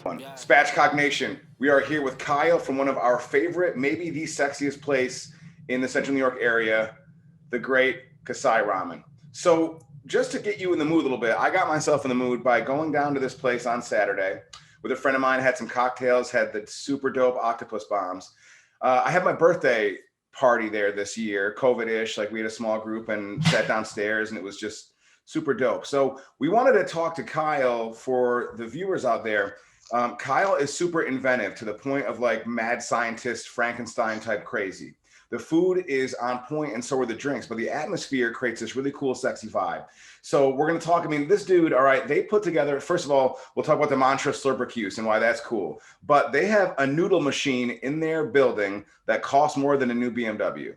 Spatchcock Nation, we are here with Kyle from one of our favorite, maybe the sexiest place in the central New York area, the great Kasai Ramen. So, just to get you in the mood a little bit, I got myself in the mood by going down to this place on Saturday with a friend of mine, had some cocktails, had the super dope octopus bombs. I had my birthday party there this year, COVID ish. Like we had a small group and sat downstairs, and it was just super dope. So, we wanted to talk to Kyle for the viewers out there. Kyle is super inventive to the point of like mad scientist Frankenstein type crazy. The food is on point, and so are the drinks, but the atmosphere creates this really cool, sexy vibe. So we're gonna talk. I mean, this dude, all right, they put together. First of all, we'll talk about the mantra Slurpercuse and why that's cool. But they have a noodle machine in their building that costs more than a new BMW.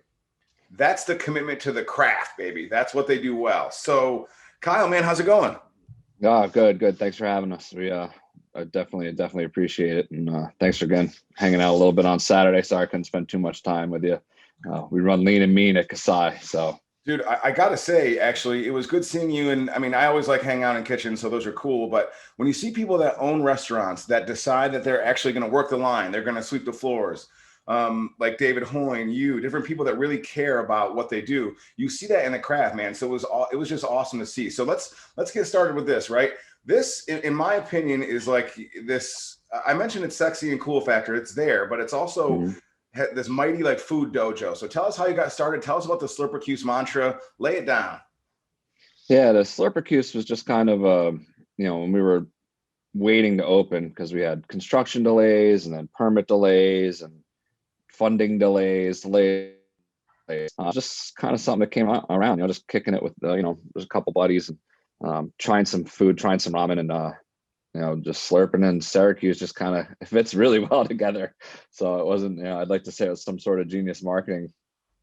That's the commitment to the craft, baby. That's what they do well. So, Kyle, man, how's it going? Oh, good. Thanks for having us. I definitely appreciate it. And thanks for again hanging out a little bit on Saturday. Sorry I couldn't spend too much time with you. We run lean and mean at Kasai. So, Dude, I gotta say, actually, it was good seeing you. And I mean, I always like hang out in kitchens, so those are cool. But when you see people that own restaurants that decide that they're actually going to work the line, they're going to sweep the floors, like David Hoyne, you, different people that really care about what they do. You see that in the craft, man. So it was just awesome to see. So let's get started with this, right? This, in my opinion, is like this. I mentioned it's sexy and cool factor. It's there, but it's also mhm. this mighty like food dojo. So tell us how you got started. Tell us about the Slurpercuse mantra. Lay it down. Yeah, the Slurpercuse was just kind of when we were waiting to open because we had construction delays and then permit delays and funding delays. Just kind of something that came out around, just kicking it with, there's a couple buddies and trying some food, trying some ramen and, just slurping in Syracuse just kind of fits really well together. So it wasn't, I'd like to say it was some sort of genius marketing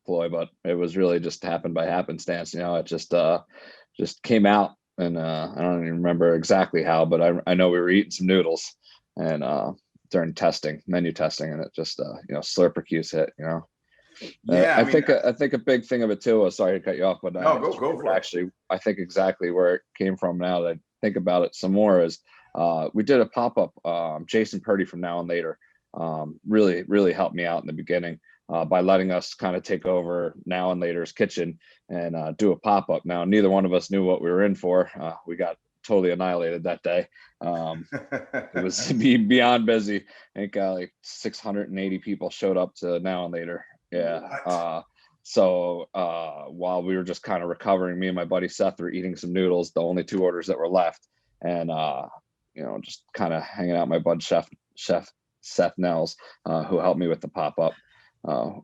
ploy, but it was really just happened by happenstance. It just came out and I don't even remember exactly how, but I know we were eating some noodles and during menu testing, and it just, Slurpercuse hit. Yeah, I mean, I think a big thing of it too. Sorry to cut you off, but no, I go just go remembered for it. actually. I think exactly where it came from. Now that I think about it some more, is we did a pop up. Jason Purdy from Now and Later really helped me out in the beginning by letting us kind of take over Now and Later's kitchen and do a pop up. Now neither one of us knew what we were in for. We got totally annihilated that day. It was beyond busy. I think like 680 people showed up to Now and Later. Yeah. What? While we were just kind of recovering, me and my buddy Seth were eating some noodles, the only two orders that were left, and just kind of hanging out. My bud Chef Seth Nels, who helped me with the pop up.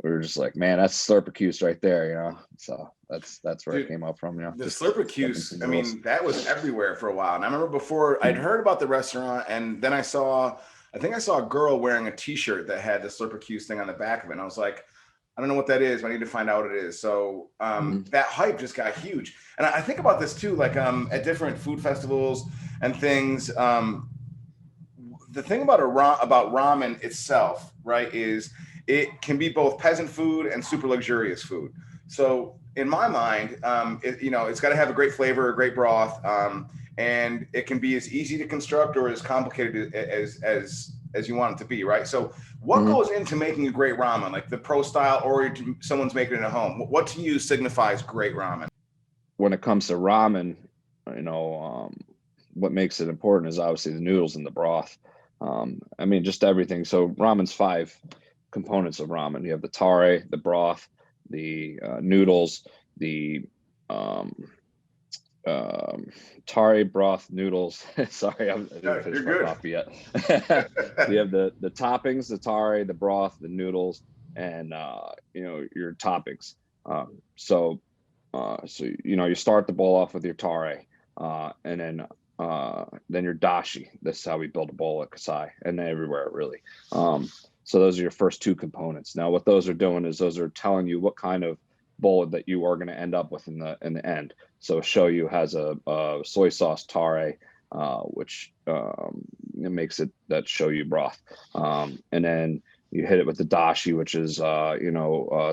We were just like, man, that's Slurpercuse right there. So that's where it Dude, came up from. the Just flipping Slurpercuse, some I noodles. mean, that was everywhere for a while. And I remember before I'd heard about the restaurant, and then I think I saw a girl wearing a T-shirt that had the Slurpercuse thing on the back of it. And I was like, I don't know what that is, but I need to find out what it is. So Mhm. that hype just got huge. And I think about this too, like at different food festivals and things. The thing about about ramen itself, right, is it can be both peasant food and super luxurious food. So in my mind, it's got to have a great flavor, a great broth, and it can be as easy to construct or as complicated as you want it to be, right? So what Mhm. goes into making a great ramen, like the pro style, or someone's making it at home? What to you signifies great ramen? When it comes to ramen, you know, um, what makes it important is obviously the noodles and the broth. I mean, just everything. So ramen's five components of ramen. You have the tare, the broth, the noodles, the um, um, tare, broth, noodles. Sorry, I didn't You're finish my good. coffee yet. So you have the toppings, the tare, the broth, the noodles, and your toppings. So you start the bowl off with your tare, and then your dashi. This is how we build a bowl at Kasai and everywhere really. So those are your first two components. Now, what those are doing is those are telling you what kind of bowl that you are going to end up with in the end. So shoyu has a soy sauce tare, which it makes it that shoyu broth, and then you hit it with the dashi, which is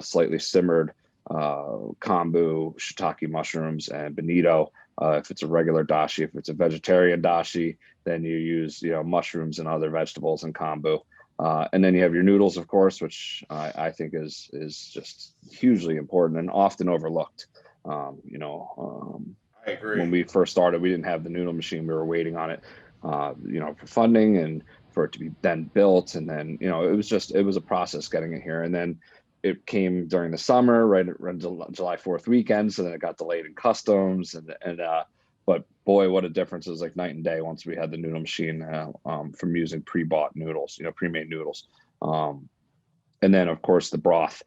slightly simmered kombu, shiitake mushrooms, and bonito. If it's a regular dashi, if it's a vegetarian dashi, then you use, mushrooms and other vegetables and kombu. And then you have your noodles, of course, which I think is just hugely important and often overlooked. I agree. When we first started, we didn't have the noodle machine. We were waiting on it, for funding and for it to be then built. And then, it was a process getting it here. And then it came during the summer, right around July 4th weekend. So then it got delayed in customs but boy, what a difference. It was like night and day once we had the noodle machine, from using pre-bought noodles, pre-made noodles. And then of course the broth.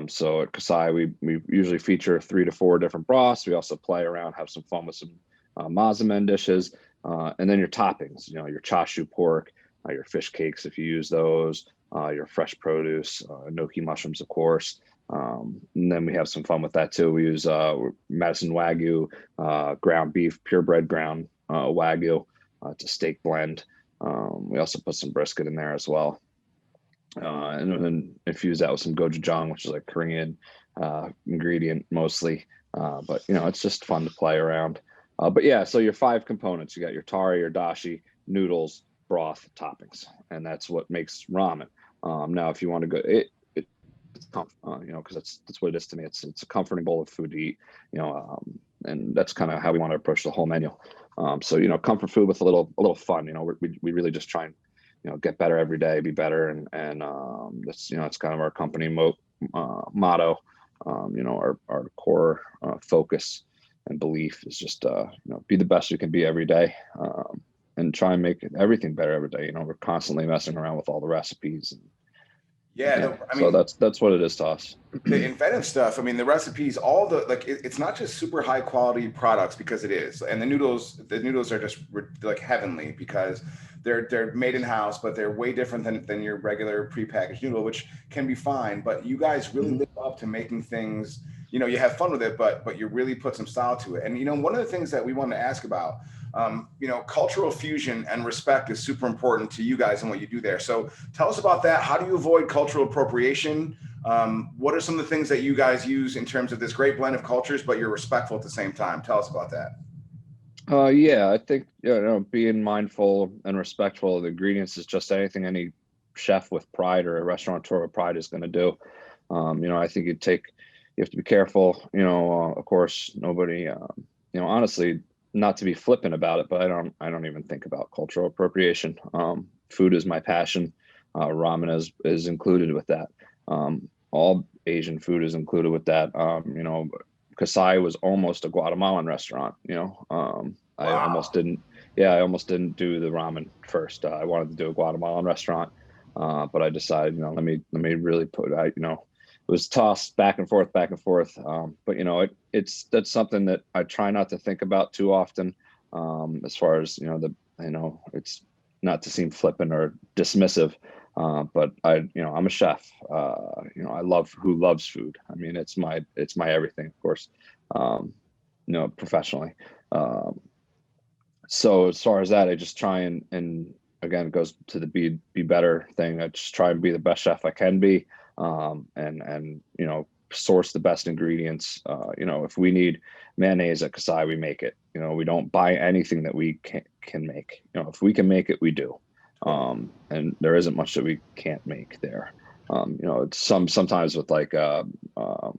So at Kasai, we usually feature 3 to 4 different broths. We also play around, have some fun with some mazamen dishes. And then your toppings, your chashu pork, your fish cakes, if you use those, your fresh produce, gnocchi mushrooms, of course. And then we have some fun with that too. We use Madison Wagyu, ground beef, purebred ground Wagyu. It's a steak blend. We also put some brisket in there as well. And then infuse that with some gochujang, which is like Korean ingredient mostly. But it's just fun to play around. But yeah, so your 5 components: you got your tari, your dashi, noodles, broth, toppings, and that's what makes ramen. Now, if you want to go, it's because that's what it is to me. It's a comforting bowl of food to eat, and that's kind of how we want to approach the whole menu. So comfort food with a little fun. We really just try and get better every day, be better, and that's it's kind of our company motto. Our core focus and belief is just be the best you can be every day, and try and make everything better every day. We're constantly messing around with all the recipes. So that's what it is to us. The inventive stuff. I mean, the recipes, all the it's not just super high quality products, because it is, and the noodles are just like heavenly because they're made in house, but they're way different than your regular prepackaged noodle, which can be fine. But you guys really live up to making things. You have fun with it, but you really put some style to it. And one of the things that we wanted to ask about, cultural fusion and respect is super important to you guys and what you do there. So tell us about that. How do you avoid cultural appropriation? What are some of the things that you guys use in terms of this great blend of cultures, but you're respectful at the same time? Tell us about that. Yeah, I think being mindful and respectful of the ingredients is just anything any chef with pride or a restaurateur with pride is going to do. I think you have to be careful. Of course, nobody. Honestly, not to be flippant about it, but I don't even think about cultural appropriation. Food is my passion. Ramen is included with that. All Asian food is included with that. Kasai was almost a Guatemalan restaurant. I almost didn't. Yeah, I almost didn't do the ramen first. I wanted to do a Guatemalan restaurant, but I decided, let me really put. It was tossed back and forth. But that's something that I try not to think about too often. As far as it's not to seem flippant or dismissive. But I'm a chef. I love who loves food. I mean, it's my everything, of course. Professionally. So as far as that, I just try and again, it goes to the be better thing. I just try and be the best chef I can be, and source the best ingredients. If we need mayonnaise at Kasai, we make it. We don't buy anything that we can make. If we can make it, we do. And there isn't much that we can't make there. It's sometimes with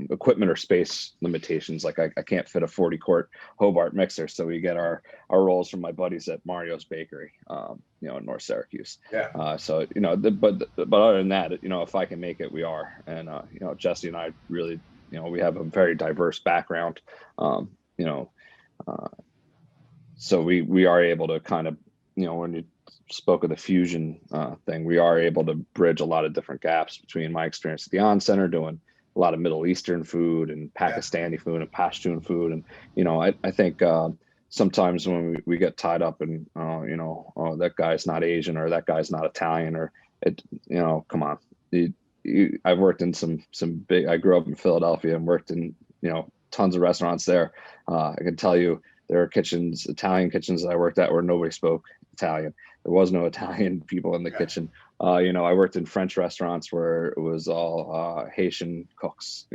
equipment or space limitations. Like I can't fit a 40-quart Hobart mixer, so we get our rolls from my buddies at Mario's Bakery, in North Syracuse. Yeah. But other than that, if I can make it, we are. And Jesse and I really, we have a very diverse background. So we are able to kind of, when you spoke of the fusion thing, we are able to bridge a lot of different gaps between my experience at the On Center doing a lot of Middle Eastern food and Pakistani food and Pashtun food. And, I think sometimes when we get tied up in, that guy's not Asian or that guy's not Italian or come on. I've worked in some big, I grew up in Philadelphia and worked in, tons of restaurants there. I can tell you there are Italian kitchens that I worked at where nobody spoke Italian. There was no Italian people in the kitchen. I worked in French restaurants where it was all Haitian cooks,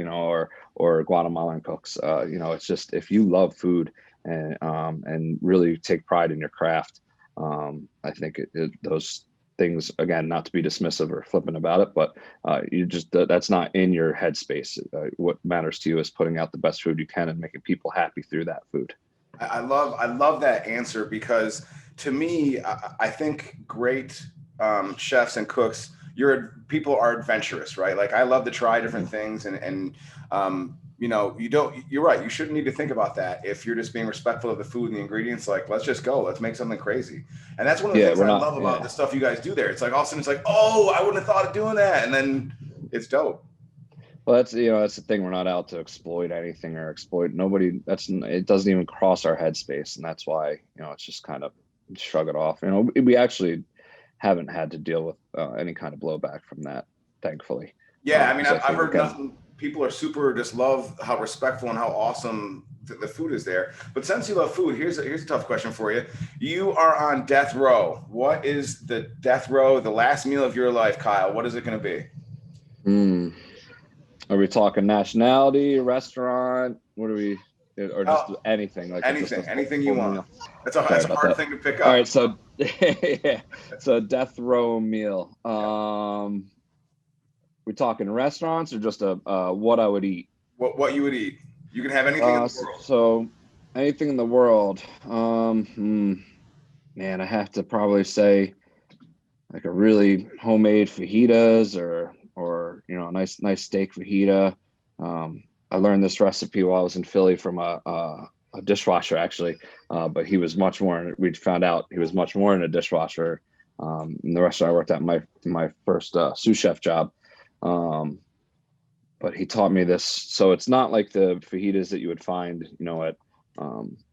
or Guatemalan cooks. It's just, if you love food and really take pride in your craft, I think those things, again, not to be dismissive or flippant about it, but that's not in your headspace. What matters to you is putting out the best food you can and making people happy through that food. I love that answer, because to me, I think great chefs and cooks, people are adventurous, right? Like, I love to try different things, and you're right. You shouldn't need to think about that if you're just being respectful of the food and the ingredients. Like, let's just go, let's make something crazy. And that's one of the things I love about the stuff you guys do there. It's like, all of a sudden it's like, oh, I wouldn't have thought of doing that. And then it's dope. Well, that's the thing. We're not out to exploit anything or exploit nobody. It doesn't even cross our headspace, and that's why it's just kind of shrug it off. We actually haven't had to deal with any kind of blowback from that, thankfully. Yeah, I mean, I've heard nothing. People are super, just love how respectful and how awesome the food is there. But since you love food, here's a tough question for you. You are on death row. What is the death row, the last meal of your life, Kyle? What is it going to be? Are we talking nationality, restaurant? What are we, or just anything? Like anything you want. That's a hard thing to pick up. All right, so yeah, so death row meal. We talking restaurants or just what I would eat? What you would eat? You can have anything in the world. So anything in the world. Man, I have to probably say like a really homemade fajitas or a nice steak fajita. I learned this recipe while I was in Philly from a dishwasher, actually, but he was much more. We found out he was much more in a dishwasher in the restaurant I worked at, my first sous chef job. But he taught me this. So it's not like the fajitas that you would find, at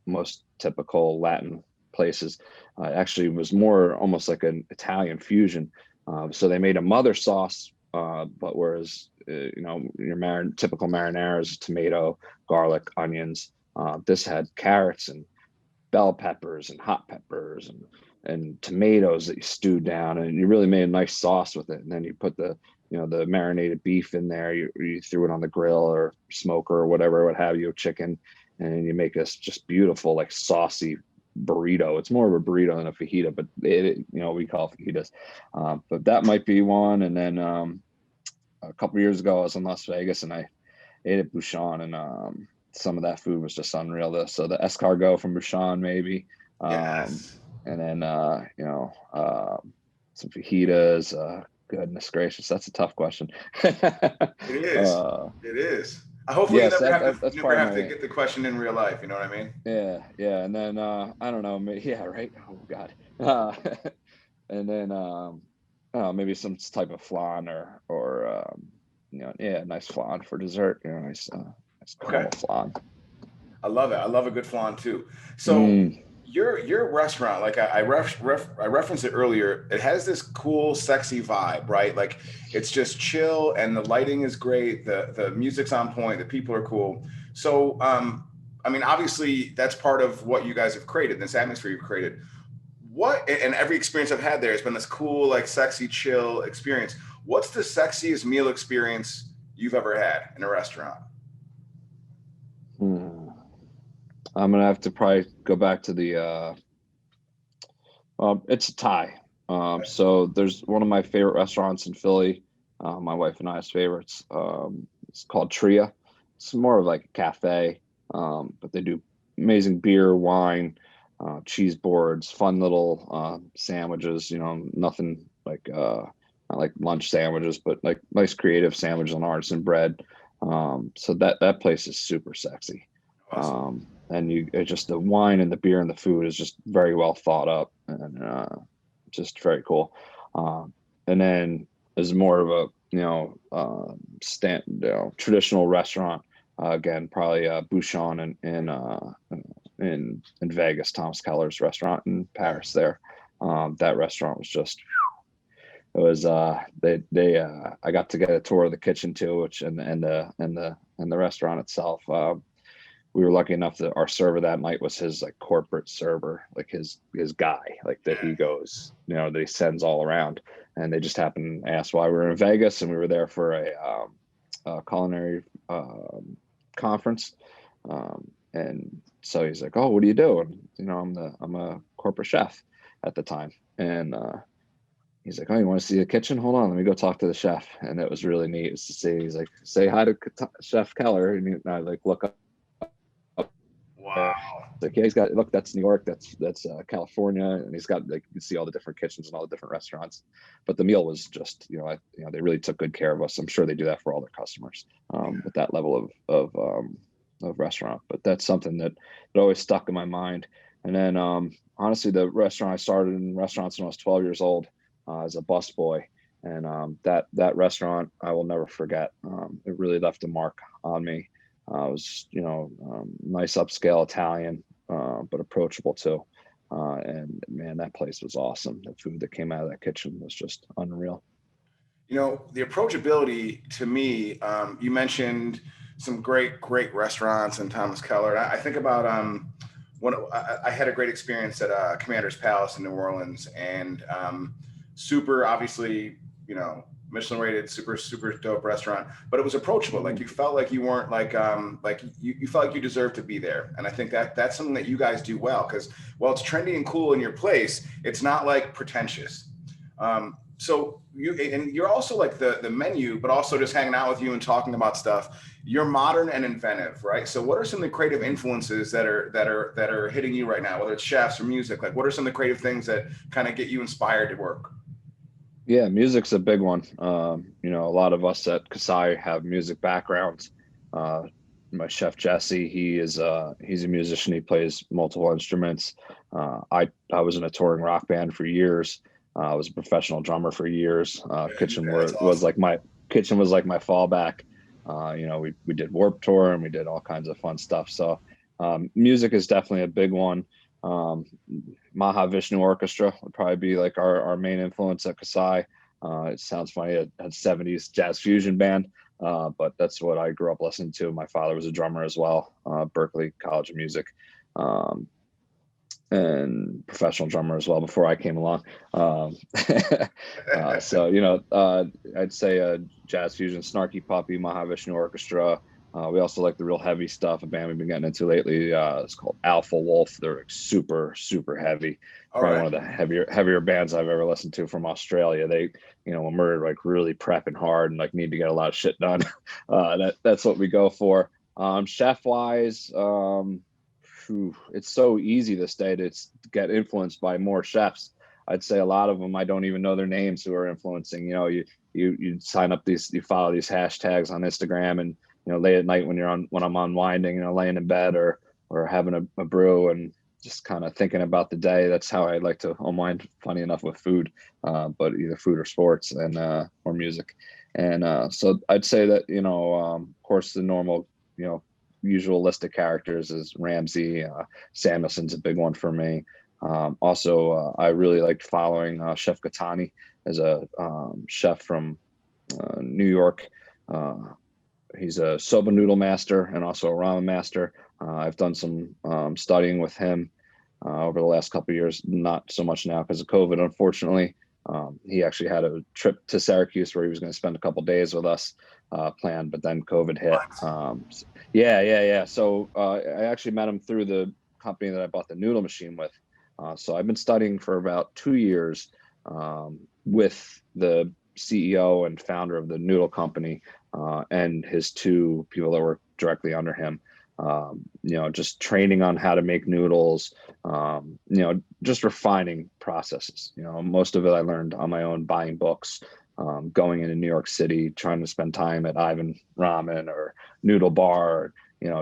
most typical Latin places. It actually was more almost like an Italian fusion. So they made a mother sauce, but whereas your typical marinara is tomato, garlic, onions, this had carrots and bell peppers and hot peppers and tomatoes that you stewed down, and you really made a nice sauce with it. And then you put the marinated beef in there. You threw it on the grill or smoker or whatever, what have you, chicken, and you make this just beautiful, like saucy burrito. It's more of a burrito than a fajita, but we call fajitas. But that might be one. And then a couple of years ago, I was in Las Vegas and I ate at Bouchon, and some of that food was just unreal. So the escargot from Bouchon, maybe. Yes. And then some fajitas. Goodness gracious, that's a tough question. It is. It is. Hopefully, you never have to get the question in real life. You know what I mean? Yeah. And then I don't know. Yeah, right. Oh God. And then maybe some type of flan or nice flan for dessert. Nice caramel flan. I love it. I love a good flan too. So. Your restaurant, like I referenced it earlier, it has this cool, sexy vibe, right? Like, it's just chill and the lighting is great. The music's on point. The people are cool. So, I mean, obviously that's part of what you guys have created, this atmosphere you've created. And every experience I've had there has been this cool, like, sexy, chill experience. What's the sexiest meal experience you've ever had in a restaurant? I'm gonna have to probably go back to the it's a tie. So there's one of my favorite restaurants in Philly, my wife and I's favorites. It's called Tria. It's more of like a cafe, but they do amazing beer, wine, cheese boards, fun little sandwiches. Nothing like not like lunch sandwiches, but like nice creative sandwiches on artisan bread. So that place is super sexy. Awesome. And just the wine and the beer and the food is just very well thought up and just very cool. And then as more of a traditional restaurant, again, probably Bouchon in Vegas, Thomas Keller's restaurant in Paris there. That restaurant was just, it was I got to get a tour of the kitchen too, and the restaurant itself. We were lucky enough that our server that night was his like corporate server, like his guy, like that he goes, that he sends all around. and they just happened to ask why we were in Vegas, and we were there for a culinary conference. And so he's like, "Oh, what do you do?" And I'm a corporate chef at the time, and he's like, "Oh, you want to see the kitchen? Hold on, let me go talk to the chef." And it was really neat to see. He's like, "Say hi to Chef Keller," and I like look up. Wow. Like, yeah, he's got, look, that's New York, that's California, and he's got, like, you can see all the different kitchens and all the different restaurants. But the meal was just, they really took good care of us. I'm sure they do that for all their customers, with that level of restaurant. But that's something that always stuck in my mind. And then honestly, the restaurant, I started in restaurants when I was 12 years old as a busboy, and that restaurant I will never forget. It really left a mark on me. It was, nice upscale Italian, but approachable too. And man, that place was awesome. The food that came out of that kitchen was just unreal. The approachability to me, you mentioned some great restaurants and Thomas Keller. I think about I had a great experience at Commander's Palace in New Orleans, and super, obviously, Michelin rated, super dope restaurant, but it was approachable. Like, you felt like you weren't like you felt like you deserved to be there. And I think that's something that you guys do well, because while it's trendy and cool in your place, it's not like pretentious. So you're also like the menu, but also just hanging out with you and talking about stuff. You're modern and inventive, right? So what are some of the creative influences that are hitting you right now, whether it's chefs or music? Like, what are some of the creative things that kind of get you inspired to work? Yeah, music's a big one. A lot of us at Kasai have music backgrounds. My chef Jesse, he's a musician. He plays multiple instruments. I was in a touring rock band for years. I was a professional drummer for years. Kitchen was like my fallback. We did Warped Tour, and we did all kinds of fun stuff. So music is definitely a big one. Mahavishnu Orchestra would probably be like our main influence at Kasai. It sounds funny, a 70s jazz fusion band, but that's what I grew up listening to. My father was a drummer as well, Berklee College of Music, and professional drummer as well before I came along. So I'd say jazz fusion, Snarky Puppy, Mahavishnu Orchestra. We also like the real heavy stuff. A band we've been getting into lately, it's called Alpha Wolf. They're like super heavy. Probably one of the heavier bands I've ever listened to from Australia. They, when we're like really prepping hard and like need to get a lot of shit done, that's what we go for. Chef wise, it's so easy this day to get influenced by more chefs. I'd say a lot of them, I don't even know their names, who are influencing. You sign up you follow these hashtags on Instagram, and late at night when I'm unwinding, laying in bed or having a brew and just kind of thinking about the day. That's how I like to unwind, funny enough, with food, but either food or sports and or music. And so I'd say that, of course, the normal, usual list of characters is Ramsay. Samuelson's a big one for me. Also, I really liked following Chef Katani as a chef from New York. He's a soba noodle master and also a ramen master. I've done some studying with him over the last couple of years, not so much now because of COVID, unfortunately. He actually had a trip to Syracuse where he was going to spend a couple of days with us planned, but then COVID hit. Yeah. So I actually met him through the company that I bought the noodle machine with. So I've been studying for about 2 years with the CEO and founder of the noodle company and his two people that work directly under him. Just training on how to make noodles, just refining processes. Most of it I learned on my own, buying books, going into New York City, trying to spend time at Ivan Ramen or Noodle Bar,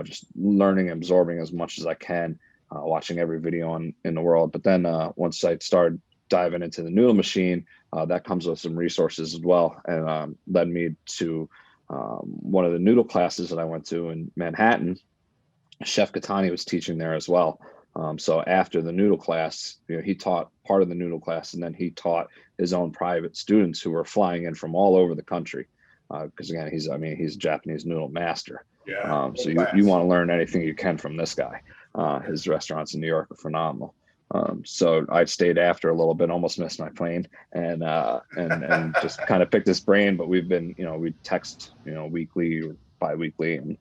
just learning, absorbing as much as I can, watching every video in the world. But then once I started diving into the noodle machine, that comes with some resources as well, and led me to one of the noodle classes that I went to in Manhattan. Chef Katani was teaching there as well. So after the noodle class, he taught part of the noodle class, and then he taught his own private students who were flying in from all over the country. Because again, he's a Japanese noodle master. Yeah. So you want to learn anything you can from this guy. His restaurants in New York are phenomenal. So I stayed after a little bit, almost missed my plane, and just kind of picked his brain. But we've been, we text, weekly or bi-weekly, and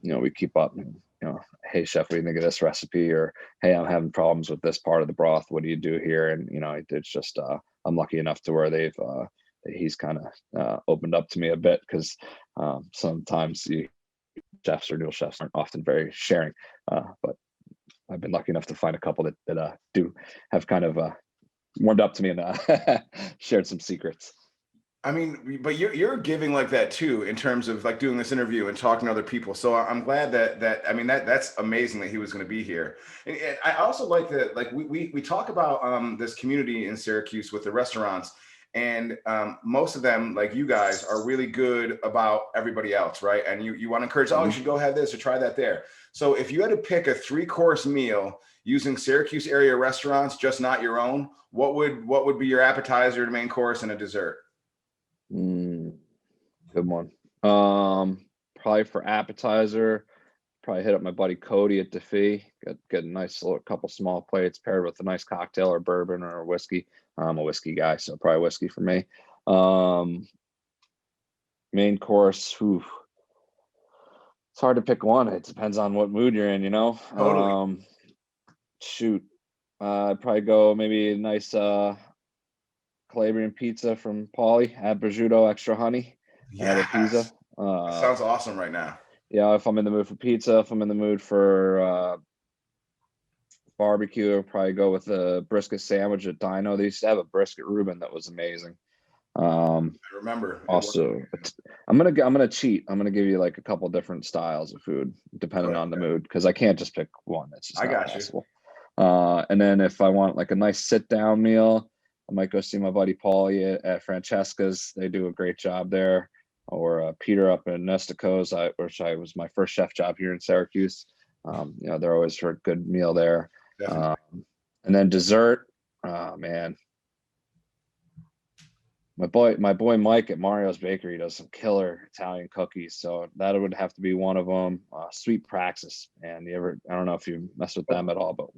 we keep up. And, hey chef, what do you think of this recipe? Or hey, I'm having problems with this part of the broth. What do you do here? And it's just I'm lucky enough to where he's kind of opened up to me a bit, because sometimes chefs or dual chefs aren't often very sharing, but I've been lucky enough to find a couple that do have kind of warmed up to me and shared some secrets. I mean, but you're giving like that too, in terms of like doing this interview and talking to other people. So I'm glad that I mean that's amazing that he was going to be here. And I also like that, like we talk about this community in Syracuse with the restaurants, and most of them, like you guys, are really good about everybody else, right? And you want to encourage, oh, you should go have this or try that there. So if you had to pick a 3-course meal using Syracuse area restaurants, just not your own, what would be your appetizer, the main course, and a dessert? Good one. Probably for appetizer, probably hit up my buddy Cody at DeFee. Get a nice little couple small plates paired with a nice cocktail or bourbon or whiskey. I'm a whiskey guy, so probably whiskey for me. Main course, it's hard to pick one. It depends on what mood you're in, Totally. Shoot, I'd probably go maybe a nice Calabrian pizza from Paulie, add prosciutto, extra honey, add a pizza. Yes. That sounds awesome right now. Yeah, if I'm in the mood for pizza, if I'm in the mood for barbecue, I'll probably go with a brisket sandwich at Dino. They used to have a brisket Reuben that was amazing. I remember. Also, I'm gonna cheat. I'm gonna give you like a couple different styles of food depending on the mood, because I can't just pick one. It's just not possible. And then if I want like a nice sit down meal, I might go see my buddy Paulie at Francesca's. They do a great job there. Or Peter up in Nestico's, which was my first chef job here in Syracuse. They're always for a good meal there. And then dessert, man, my boy Mike at Mario's Bakery does some killer Italian cookies, so that would have to be one of them. Sweet Praxis, and I don't know if you mess with them at all, but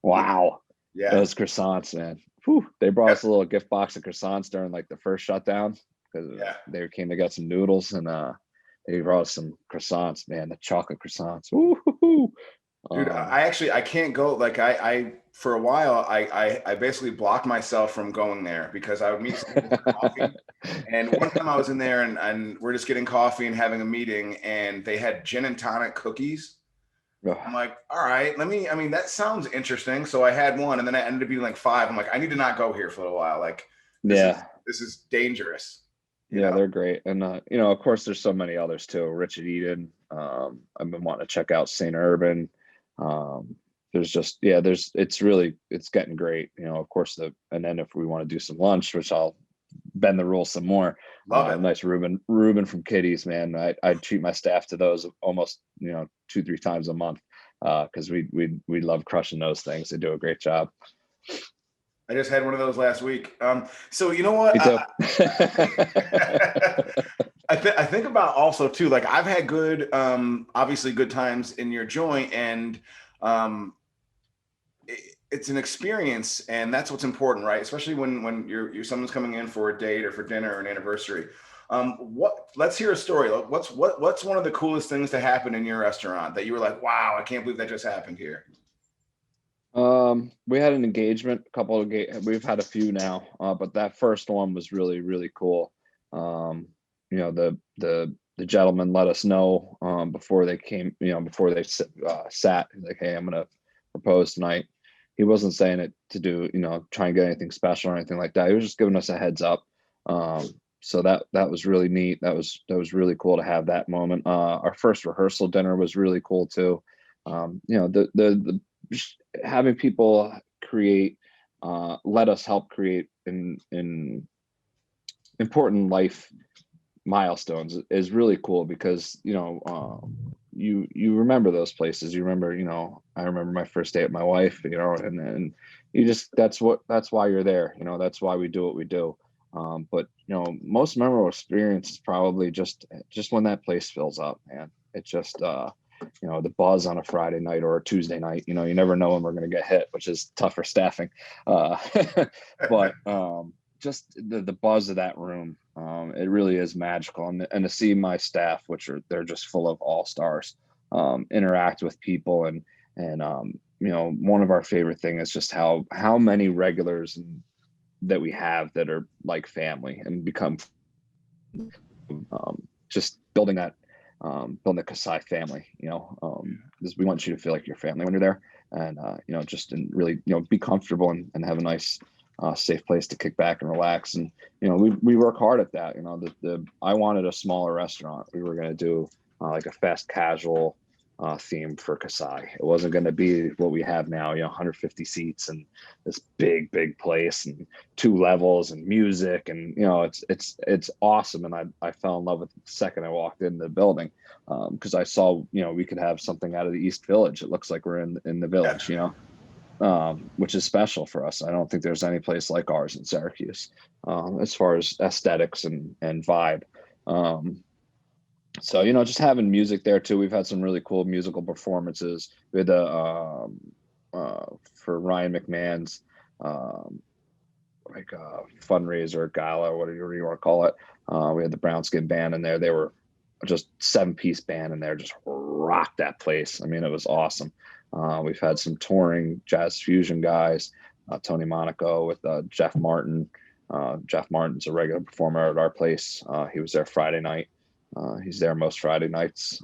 wow, yeah, those croissants, man. Whew, they brought us a little gift box of croissants during like the first shutdown, because they came to get some noodles, and they brought us some croissants, man. The chocolate croissants. Woo-hoo-hoo. Dude, I can't go. Like I for a while I basically blocked myself from going there, because I would meet someone for coffee. And one time I was in there and we're just getting coffee and having a meeting, and they had gin and tonic cookies. I'm like, all right, I mean, that sounds interesting. So I had one, and then I ended up eating like 5. I'm like, I need to not go here for a while. Like, this is dangerous. They're great. And, of course, there's so many others too. Richard Eden. I've been wanting to check out St. Urban. It's getting great. Of course, and then if we want to do some lunch, which I'll bend the rules some more. Love it. Nice Reuben from Kitty's, man. I treat my staff to those almost 2-3 times a month, because we love crushing those things. They do a great job. I just had one of those last week. So you know what? Me too. I think about also too, like I've had good, obviously good times in your joint, and it's an experience, and that's what's important, right? Especially when you're someone's coming in for a date or for dinner or an anniversary. Let's hear a story. What's one of the coolest things to happen in your restaurant that you were like, wow, I can't believe that just happened here? We had an engagement, we've had a few now, but that first one was really, really cool. The gentleman let us know before they came, before they sat, like, hey, I'm gonna propose tonight. He wasn't saying it to do, try and get anything special or anything like that. He was just giving us a heads up. So that was really neat. That was really cool to have that moment. Our first rehearsal dinner was really cool too. The having people create, let us help create in important life milestones is really cool, because you remember those places. You remember, I remember my first day with my wife, and you just, that's why you're there. That's why we do what we do. But most memorable experience is probably just when that place fills up, man. It just the buzz on a Friday night or a Tuesday night. You never know when we're going to get hit, which is tough for staffing. Uh, but just the buzz of that room, it really is magical. And to see my staff, they're just full of all-stars, interact with people. And one of our favorite thing is just how many regulars that we have that are like family and become just building the Kasai family, because we want you to feel like your family when you're there, and just and really be comfortable and have a nice safe place to kick back and relax. And we work hard at that. I wanted a smaller restaurant. We were going to do like a fast casual theme for Kasai. It wasn't going to be what we have now, 150 seats and this big place and 2 levels and music, and it's awesome. And I fell in love with it the second I walked into the building, because I saw we could have something out of the East Village. It looks like we're in the village, which is special for us. I don't think there's any place like ours in Syracuse, as far as aesthetics and vibe. So, just having music there too. We've had some really cool musical performances. We had the for Ryan McMahon's fundraiser gala, whatever you want to call it. We had the Brown Skin Band in there. They were just 7-piece band in there, just rocked that place. I mean, it was awesome. We've had some touring jazz fusion guys, Tony Monaco with Jeff Martin. Jeff Martin's a regular performer at our place. He was there Friday night. He's there most Friday nights.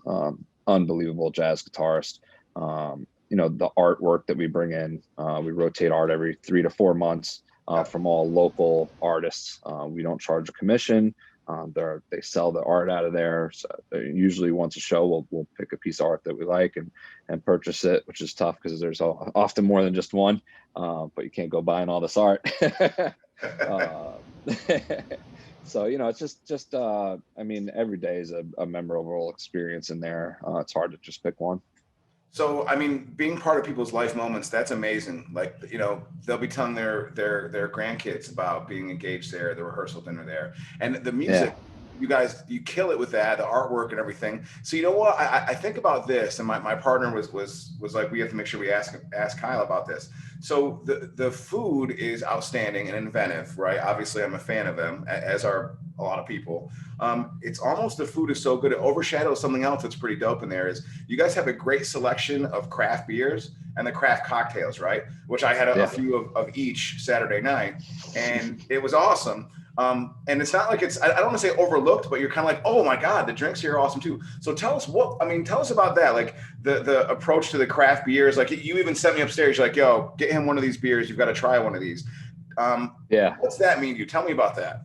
Unbelievable jazz guitarist. The artwork that we bring in, we rotate art every 3 to 4 months from all local artists. We don't charge a commission. They sell the art out of there. So usually once a show, we'll pick a piece of art that we like and purchase it, which is tough because there's often more than just one, but you can't go buying all this art. So, it's just every day is a memorable experience in there. It's hard to just pick one. So, being part of people's life moments, that's amazing. Like, they'll be telling their grandkids about being engaged there, the rehearsal dinner there, and the music. Yeah. You guys, you kill it with that, the artwork and everything. So, you know what? I think about this, and my partner was like, we have to make sure we ask Kyle about this. So the food is outstanding and inventive, right? Obviously, I'm a fan of them, as are a lot of people. It's almost, the food is so good, it overshadows something else that's pretty dope in there. Is you guys have a great selection of craft beers and the craft cocktails, right? Which I had a few of each Saturday night, and it was awesome. And it's not like I don't want to say overlooked, but you're kind of like, oh my God, the drinks here are awesome too. So tell us tell us about that. Like the approach to the craft beers. Like, you even sent me upstairs. You're like, yo, get him one of these beers. You've got to try one of these. What's that mean to you? Tell me about that.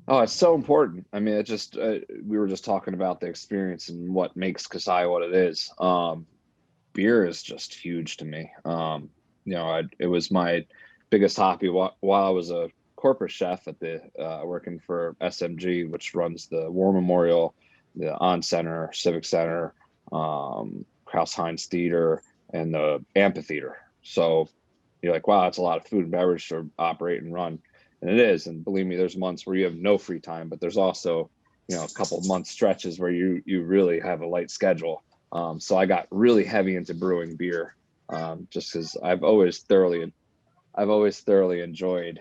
Oh, it's so important. It just, we were just talking about the experience and what makes Kasai what it is. Beer is just huge to me. It was my biggest hobby while I was a corporate chef at the working for SMG, which runs the War Memorial, the On Center, Civic Center, Krauss-Heinz Theater, and the amphitheater. So you're like, wow, it's a lot of food and beverage to operate and run. And it is. And believe me, there's months where you have no free time, but there's also, a couple of month stretches where you really have a light schedule. So I got really heavy into brewing beer, just because I've always thoroughly enjoyed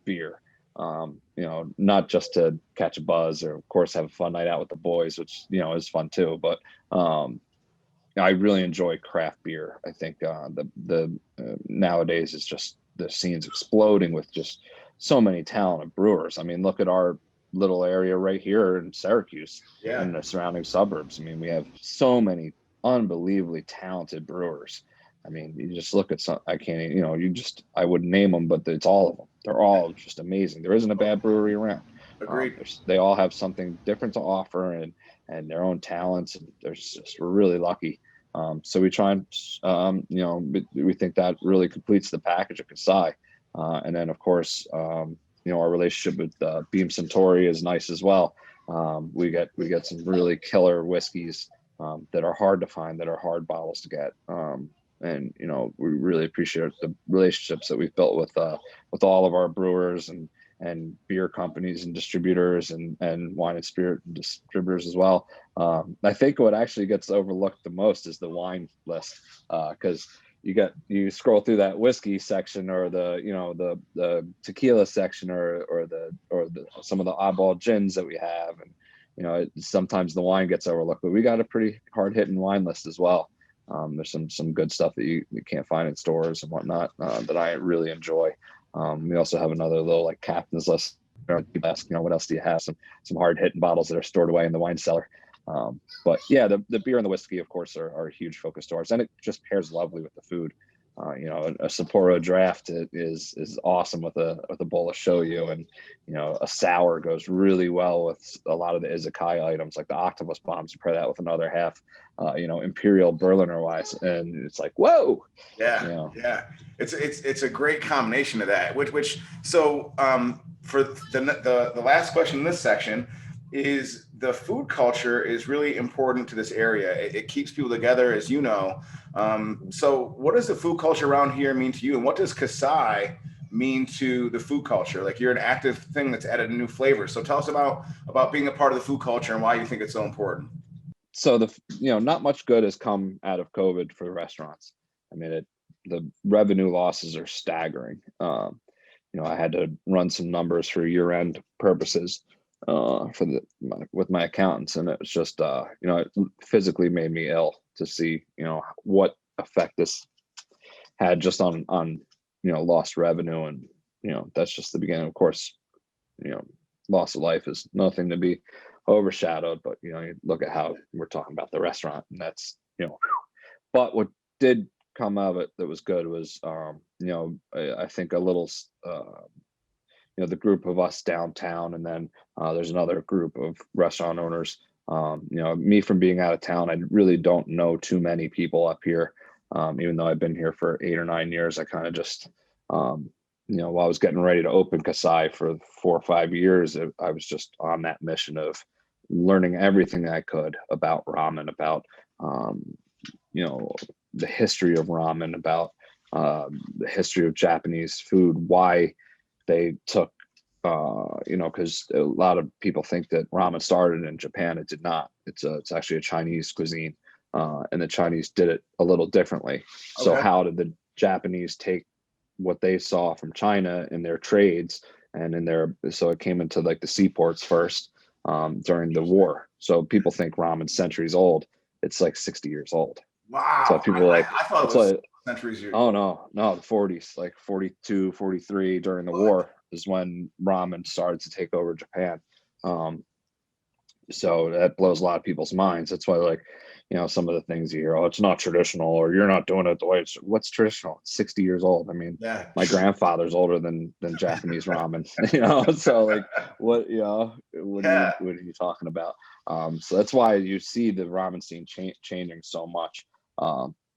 beer, not just to catch a buzz or of course have a fun night out with the boys, which, is fun too. But I really enjoy craft beer. I think the nowadays is just, the scene's exploding with just so many talented brewers. Look at our little area right here in Syracuse and the surrounding suburbs. We have so many unbelievably talented brewers. You just look at some, I can't, I wouldn't name them, but it's all of them. They're all just amazing. There isn't a bad brewery around. Agreed. They all have something different to offer and their own talents. And we're really lucky. So we try and, we think that really completes the package of Kasai. And then of course, our relationship with Beam Suntory is nice as well. We get some really killer whiskeys that are hard to find, that are hard bottles to get. And we really appreciate the relationships that we've built with all of our brewers and and beer companies and distributors and wine and spirit distributors as well. I think what actually gets overlooked the most is the wine list, because you scroll through that whiskey section or the tequila section or the some of the oddball gins that we have, and sometimes the wine gets overlooked, but we got a pretty hard hitting wine list as well. There's some good stuff that you can't find in stores and whatnot, that I really enjoy. We also have another little like captain's list. People ask, what else do you have? Some hard hitting bottles that are stored away in the wine cellar. But yeah, the beer and the whiskey, of course, are a huge focus to ours, and it just pairs lovely with the food. A Sapporo draft is awesome with a bowl of shoyu, and a sour goes really well with a lot of the izakaya items like the octopus bombs. You pair that with another half, Imperial Berliner Weiss, and it's like, whoa. Yeah. It's a great combination of that. So for the last question in this section is, the food culture is really important to this area. It keeps people together, as you know. So what does the food culture around here mean to you? And what does Kasai mean to the food culture? Like, you're an active thing that's added a new flavor. So tell us about being a part of the food culture and why you think it's so important. So not much good has come out of COVID for the restaurants. I mean, the revenue losses are staggering. I had to run some numbers for year-end purposes with my accountants, and it was just it physically made me ill to see what effect this had just on lost revenue, and that's just the beginning. Of course, loss of life is nothing to be overshadowed, but you look at how we're talking about the restaurant, and that's but what did come out of it that was good was I think a little the group of us downtown, and then there's another group of restaurant owners. Me, from being out of town, I really don't know too many people up here. Even though I've been here for 8 or 9 years, I kind of just while I was getting ready to open Kasai for 4 or 5 years, I was just on that mission of learning everything I could about ramen, about the history of ramen, about the history of Japanese food, why they took because a lot of people think that ramen started in Japan. It did not. It's actually a Chinese cuisine, and the Chinese did it a little differently. Okay. So how did the Japanese take what they saw from China in their trades and so it came into like the seaports first during the war. So people think ramen's centuries old. It's like 60 years old. Wow. So people I thought it was centuries years. Oh no, the 40s, like 42, 43 during the war is when ramen started to take over Japan. So that blows a lot of people's minds. That's why, some of the things you hear, it's not traditional, or you're not doing it the way what's traditional? It's 60 years old. I mean, my grandfather's older than Japanese ramen, so like, what are you talking about? So that's why you see the ramen scene changing so much.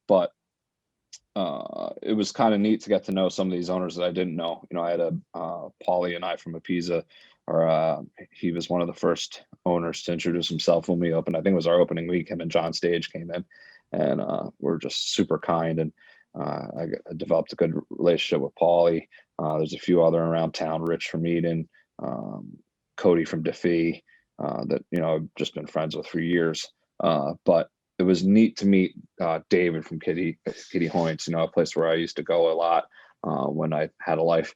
But it was kind of neat to get to know some of these owners that I didn't know. I had Paulie and I from Apiza, he was one of the first owners to introduce himself when we opened. I think it was our opening week. Him and John Stage came in, and we're just super kind. And I developed a good relationship with Paulie. There's a few other around town, Rich from Eden, Cody from Defee, that I've just been friends with for years. But it was neat to meet David from Kitty Hoynes, a place where I used to go a lot when I had a life.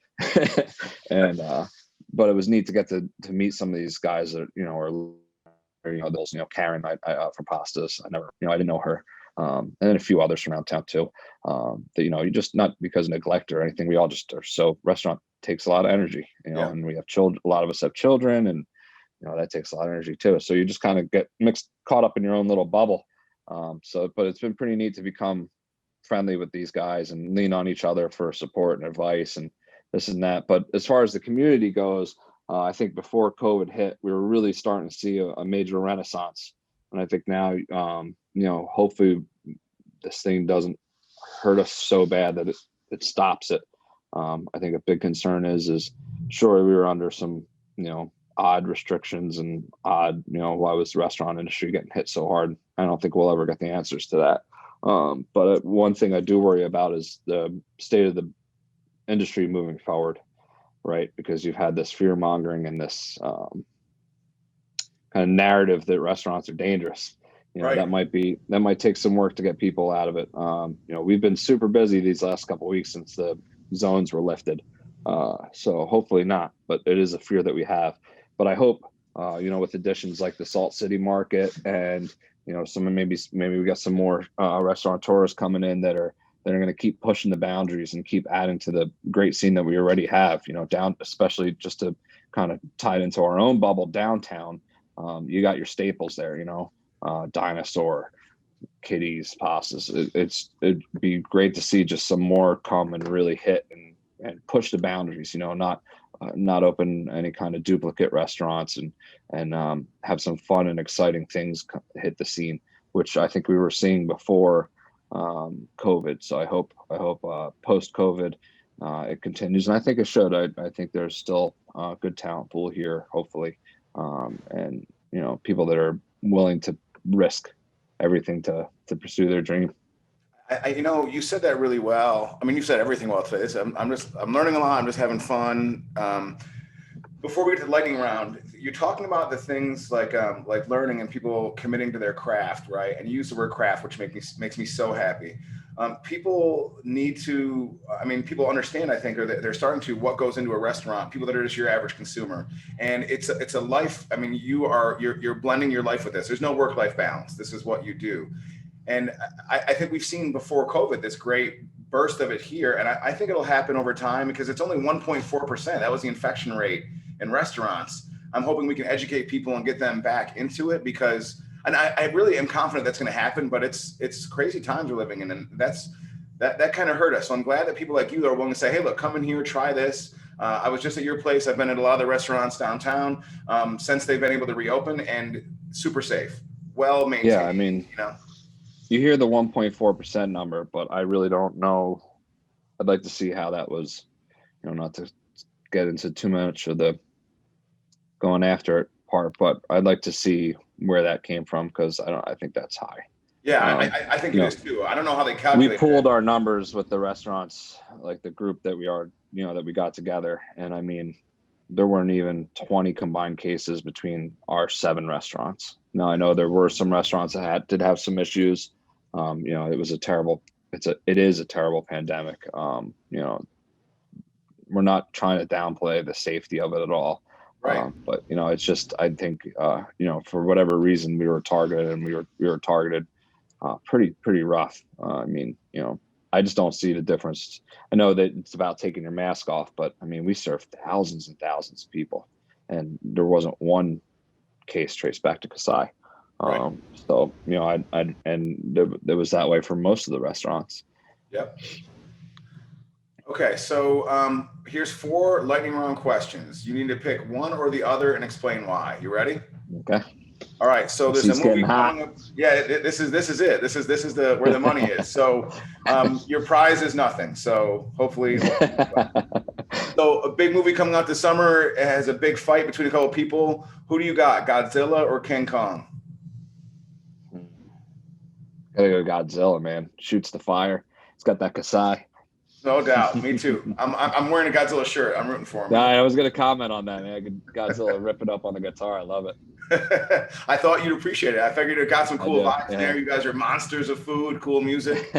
And but it was neat to get to meet some of these guys that are those Karen I from Pastas. I didn't know her, and then a few others from around town too. That you just, not because of neglect or anything, we all just are so, restaurant takes a lot of energy, and we have children. A lot of us have children, and that takes a lot of energy too. So you just kind of get caught up in your own little bubble. But it's been pretty neat to become friendly with these guys and lean on each other for support and advice and this and that. But as far as the community goes, I think before COVID hit, we were really starting to see a major renaissance. And I think now, hopefully this thing doesn't hurt us so bad that it stops it. I think a big concern is sure, we were under some, odd restrictions and odd, why was the restaurant industry getting hit so hard? I don't think we'll ever get the answers to that. But one thing I do worry about is the state of the industry moving forward. right? Because you've had this fear mongering and this kind of narrative that restaurants are dangerous. Right. That might take some work to get people out of it. We've been super busy these last couple of weeks since the zones were lifted. So hopefully not, but it is a fear that we have. But I hope, with additions like the Salt City Market and, maybe we got some more restaurateurs coming in that are going to keep pushing the boundaries and keep adding to the great scene that we already have, down, especially just to kind of tie it into our own bubble downtown. You got your staples there, Dinosaur, Kitty's, Pastas. It'd be great to see just some more come and really hit and push the boundaries, not open any kind of duplicate restaurants and have some fun and exciting things hit the scene, which I think we were seeing before COVID. So I hope post COVID it continues, and I think it should. I think there's still a good talent pool here, hopefully, and people that are willing to risk everything to pursue their dream. You said that really well. I mean, you said everything well today. I'm learning a lot. I'm just having fun. Before we get to the lightning round, you're talking about the things like learning and people committing to their craft, right? And you use the word craft, which makes me so happy. People need to, people understand, I think, or they're starting to, what goes into a restaurant, people that are just your average consumer. And it's a life. You're blending your life with this. There's no work-life balance. This is what you do. And I think we've seen before COVID this great burst of it here. And I think it'll happen over time because it's only 1.4%. That was the infection rate in restaurants. I'm hoping we can educate people and get them back into it because, and I really am confident that's going to happen, but it's crazy times we're living in. And that kind of hurt us. So I'm glad that people like you are willing to say, hey, look, come in here, try this. I was just at your place. I've been at a lot of the restaurants downtown since they've been able to reopen, and super safe, well maintained. Yeah, you hear the 1.4% number, but I really don't know. I'd like to see how that was, not to get into too much of the going after it part, but I'd like to see where that came from because I think that's high. Yeah, I think it is too. I don't know how they calculate. We pooled our numbers with the restaurants, like the group that that we got together, and there weren't even 20 combined cases between our 7 restaurants. Now I know there were some restaurants that did have some issues. It is a terrible pandemic. We're not trying to downplay the safety of it at all. Right. But it's just, I think, for whatever reason we were targeted, and we were targeted pretty rough. I just don't see the difference. I know that it's about taking your mask off, but we served thousands and thousands of people, and there wasn't one case traced back to Kasai. Right. So it was that way for most of the restaurants. Yep. Okay, so here's 4 lightning round questions. You need to pick one or the other and explain why. You ready? Okay. All right. So there's a movie coming up. Yeah, this is it. This is where the money is. So your prize is nothing. So hopefully. So a big movie coming out this summer. It has a big fight between a couple of people. Who do you got, Godzilla or King Kong? Gotta go Godzilla, man. Shoots the fire. It's got that Kasai. No doubt. Me too. I'm wearing a Godzilla shirt. I'm rooting for him. Yeah, I was gonna comment on that, man. Godzilla ripping up on the guitar. I love it. I thought you'd appreciate it. I figured it got some cool vibes in there. You guys are monsters of food, cool music.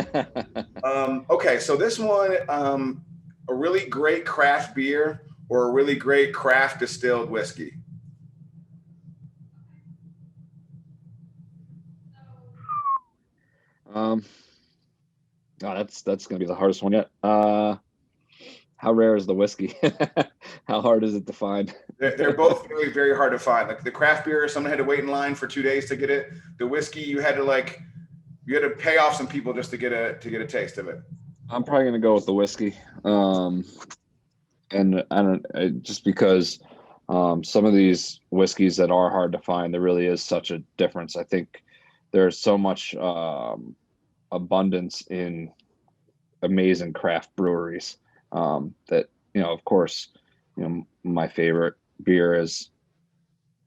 Okay, so this one, a really great craft beer or a really great craft distilled whiskey? That's gonna be the hardest one yet. How rare is the whiskey? How hard is it to find? They're both very, very hard to find. Like the craft beer, someone had to wait in line for 2 days to get it. The whiskey, you had to pay off some people just to get a taste of it. I'm probably gonna go with the whiskey, and just because some of these whiskeys that are hard to find, there really is such a difference. I think there's so much abundance in amazing craft breweries that of course my favorite beer is,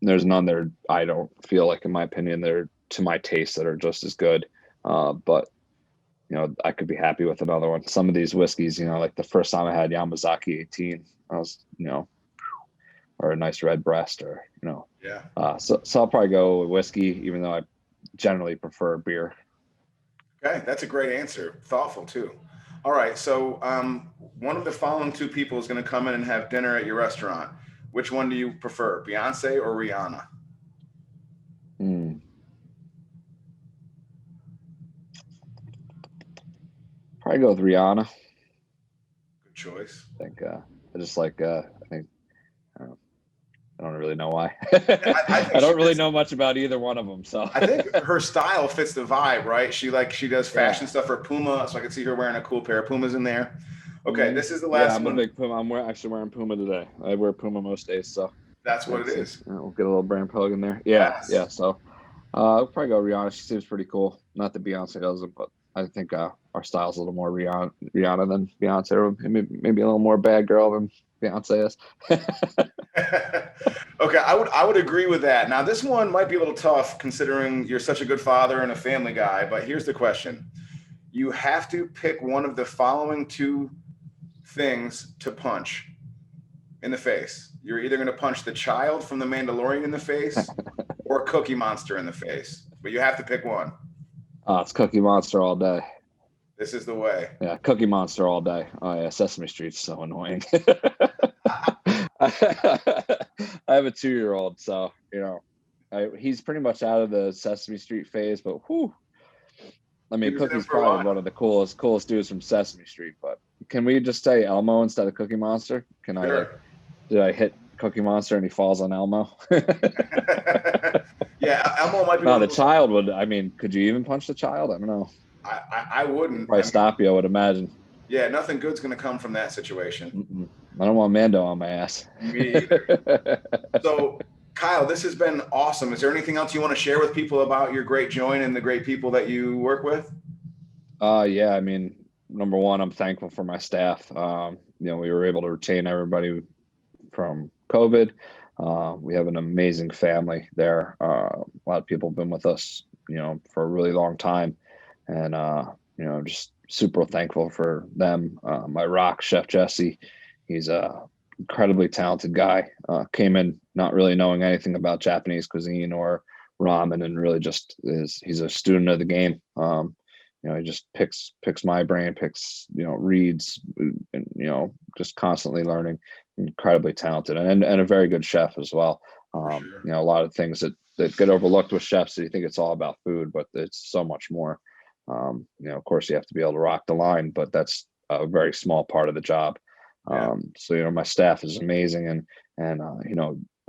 there's none that I don't feel like, in my opinion, they're to my taste that are just as good, but I could be happy with another one. Some of these whiskeys, like the first time I had Yamazaki 18, I was, or a nice red breast, or Yeah. so I'll probably go with whiskey, even though I generally prefer beer. Okay, that's a great answer. Thoughtful too. All right, so one of the following two people is going to come in and have dinner at your restaurant. Which one do you prefer, Beyonce or Rihanna? Probably go with Rihanna. Good choice. I think I just like I think I don't really know why. I think I don't she really fits, know much about either one of them. So I think her style fits the vibe, right? She does fashion yeah. stuff for Puma, so I can see her wearing a cool pair of Pumas in there. Okay, this is the Yeah, last I'm a one. big Puma. Actually wearing Puma today. I wear Puma most days, so That's what it thanks. is. We'll get a little brand plug in there. Yeah, Yes. yeah. So I'll probably go Rihanna. She seems pretty cool. Not that Beyonce doesn't, but I think our style's a little more Rihanna than Beyonce, or maybe a little more bad girl than Beyonce is. Okay, I would agree with that. Now, this one might be a little tough considering you're such a good father and a family guy, but here's the question. You have to pick one of the following two things to punch in the face. You're either going to punch the child from The Mandalorian in the face or Cookie Monster in the face, but you have to pick one. It's Cookie Monster all day. This is the way. Yeah, Cookie Monster all day. Oh yeah, Sesame Street's so annoying. I have a 2-year-old, so he's pretty much out of the Sesame Street phase. But whew, I He mean, was in it Cookie's for a probably while. one of the coolest dudes from Sesame Street. But can we just say Elmo instead of Cookie Monster? Can I Sure. did I hit Cookie Monster and he falls on Elmo? Yeah, Elmo might be No, one the of those. child would. I mean, could you even punch the child? I don't know. I wouldn't. Probably I mean, stop you, I would imagine. yeah, nothing good's going to come from that situation. Mm-mm. I don't want Mando on my ass. Me either. So, Kyle, this has been awesome. Is there anything else you want to share with people about your great joint and the great people that you work with? Yeah, I mean, number one, I'm thankful for my staff. We were able to retain everybody from COVID. We have an amazing family there. A lot of people have been with us, for a really long time, and just super thankful for them. My rock chef Jesse, he's a incredibly talented guy. Came in not really knowing anything about Japanese cuisine or ramen, and really just he's a student of the game. He just picks my brain, reads, and just constantly learning. Incredibly talented and a very good chef as well. Sure. A lot of things that get overlooked with chefs. You think it's all about food, but it's so much more. Of course, you have to be able to rock the line, but that's a very small part of the job. Yeah. So my staff is amazing, and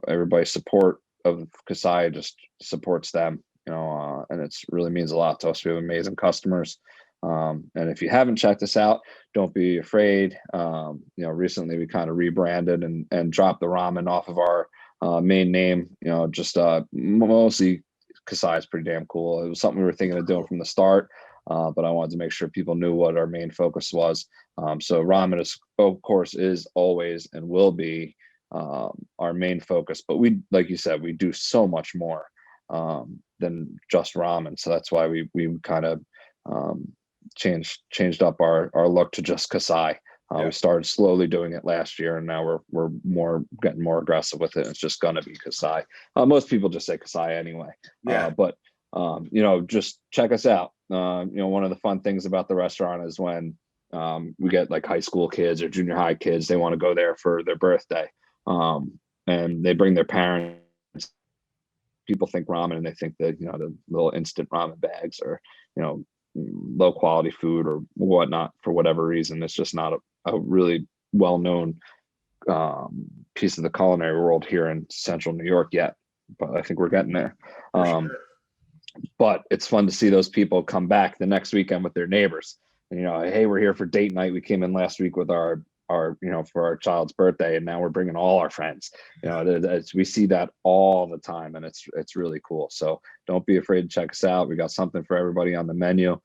everybody's support of Kasai just supports them. And it's really means a lot to us. We have amazing customers. And if you haven't checked us out, don't be afraid. Recently we kind of rebranded and dropped the ramen off of our main name. Just mostly Kasai is pretty damn cool. It was something we were thinking of doing from the start, but I wanted to make sure people knew what our main focus was. So ramen is, of course, is always and will be our main focus. But we, like you said, we do so much more than just ramen. So that's why we kind of changed up our look to just Kasai. Yeah. We started slowly doing it last year, and now we're getting more aggressive with it. It's just going to be Kasai. Most people just say Kasai anyway. Yeah. But just check us out. One of the fun things about the restaurant is when we get like high school kids or junior high kids, they want to go there for their birthday, and they bring their parents. People think ramen and they think that the little instant ramen bags are low quality food or whatnot. For whatever reason, it's just not a really well known piece of the culinary world here in central New York yet, but I think we're getting there. Sure. But it's fun to see those people come back the next weekend with their neighbors, and hey, we're here for date night. We came in last week with our for our child's birthday, and now we're bringing all our friends. We see that all the time, and it's really cool. So don't be afraid to check us out. We got something for everybody on the menu.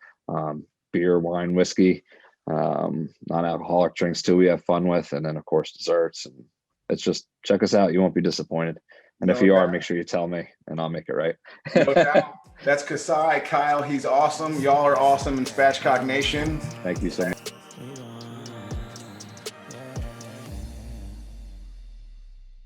Beer, wine, whiskey, non-alcoholic drinks too we have fun with, and then of course desserts. And it's just check us out. You won't be disappointed. And No if you are, doubt. make sure you tell me and I'll make it right. No doubt. That's Kasai. Kyle, he's awesome. Y'all are awesome in Spatchcock Nation. Thank you so much.